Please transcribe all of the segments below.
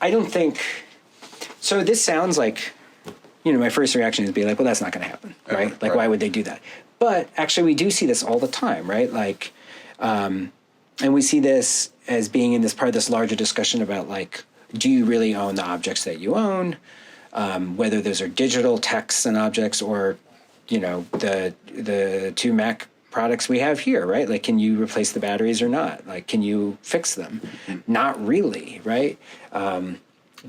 I don't think, so this sounds like, my first reaction is to be like, well, that's not going to happen, right? Like, why would they do that? But actually, we do see this all the time, right? Like, and we see this as being in this part of this larger discussion about, like, do you really own the objects that you own? Whether those are digital texts and objects or, the two Mac products we have here, right? Like, can you replace the batteries or not? Like, can you fix them? Not really, right?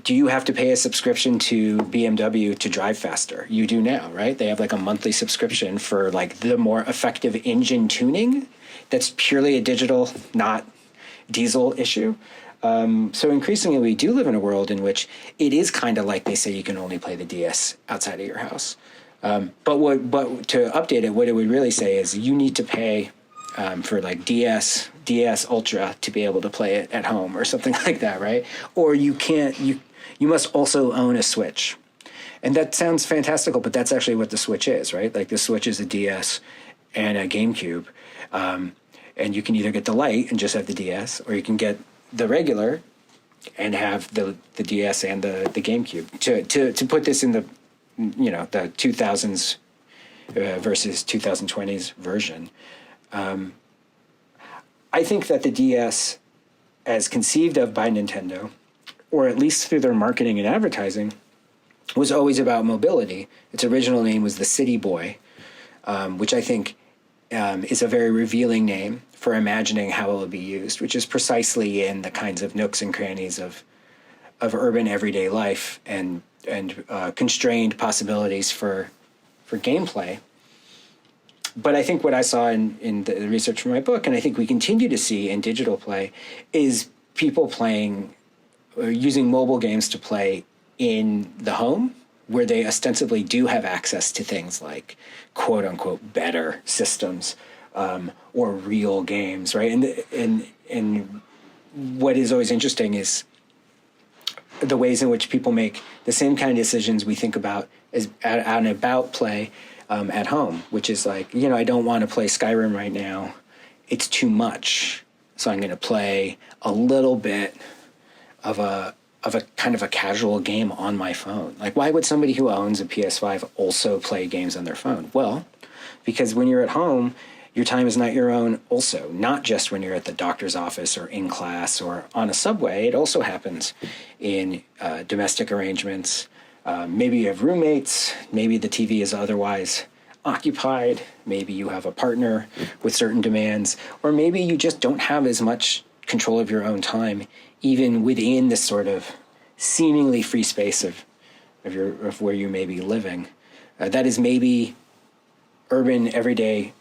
Do you have to pay a subscription to BMW to drive faster? You do now, right? They have like a monthly subscription for like the more effective engine tuning. That's purely a digital, not diesel issue. So increasingly, we do live in a world in which it is kind of like they say you can only play the DS outside of your house. But to update it, what it would really say is you need to pay for like DS Ultra to be able to play it at home or something like that, right? Or you must also own a Switch. And that sounds fantastical, but that's actually what the Switch is, right? Like the Switch is a DS and a GameCube. And you can either get the Lite and just have the DS, or you can get the regular and have the DS and the GameCube. To put this in the 2000s versus 2020s version, I think that the DS, as conceived of by Nintendo, or at least through their marketing and advertising, was always about mobility. Its original name was the City Boy, which I think is a very revealing name for imagining how it will be used, which is precisely in the kinds of nooks and crannies of urban everyday life and constrained possibilities for gameplay. But I think what I saw in the research for my book, and I think we continue to see in digital play, is people playing or using mobile games to play in the home, where they ostensibly do have access to things like quote unquote better systems or real games, right? And what is always interesting is the ways in which people make the same kind of decisions we think about as out and about play at home, which is like, I don't want to play Skyrim right now. It's too much. So I'm going to play a little bit of a kind of a casual game on my phone. Like, why would somebody who owns a PS5 also play games on their phone? Well, because when you're at home, your time is not your own also, not just when you're at the doctor's office or in class or on a subway. It also happens in domestic arrangements. Maybe you have roommates. Maybe the TV is otherwise occupied. Maybe you have a partner with certain demands. Or maybe you just don't have as much control of your own time, even within this sort of seemingly free space of where you may be living. That is maybe urban, everyday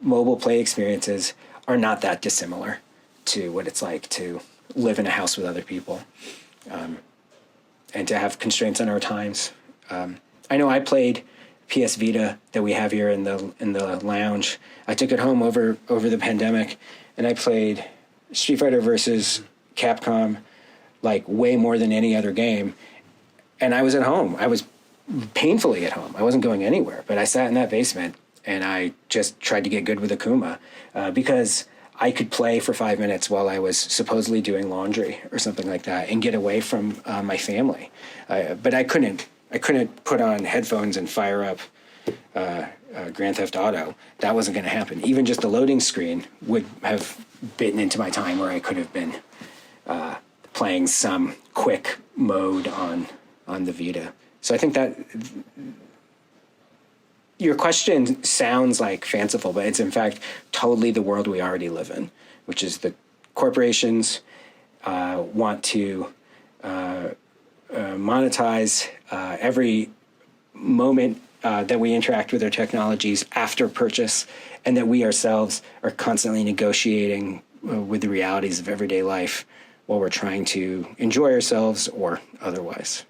mobile play experiences are not that dissimilar to what it's like to live in a house with other people and to have constraints on our times. I know I played PS Vita that we have here in the lounge. I took it home over the pandemic, and I played Street Fighter versus Capcom like way more than any other game. And I was at home. I was painfully at home. I wasn't going anywhere, but I sat in that basement and I just tried to get good with Akuma because I could play for 5 minutes while I was supposedly doing laundry or something like that and get away from my family. But I couldn't put on headphones and fire up Grand Theft Auto. That wasn't going to happen. Even just the loading screen would have bitten into my time where I could have been playing some quick mode on the Vita. So I think that your question sounds like fanciful, but it's in fact totally the world we already live in, which is the corporations want to monetize every moment that we interact with their technologies after purchase, and that we ourselves are constantly negotiating with the realities of everyday life while we're trying to enjoy ourselves or otherwise.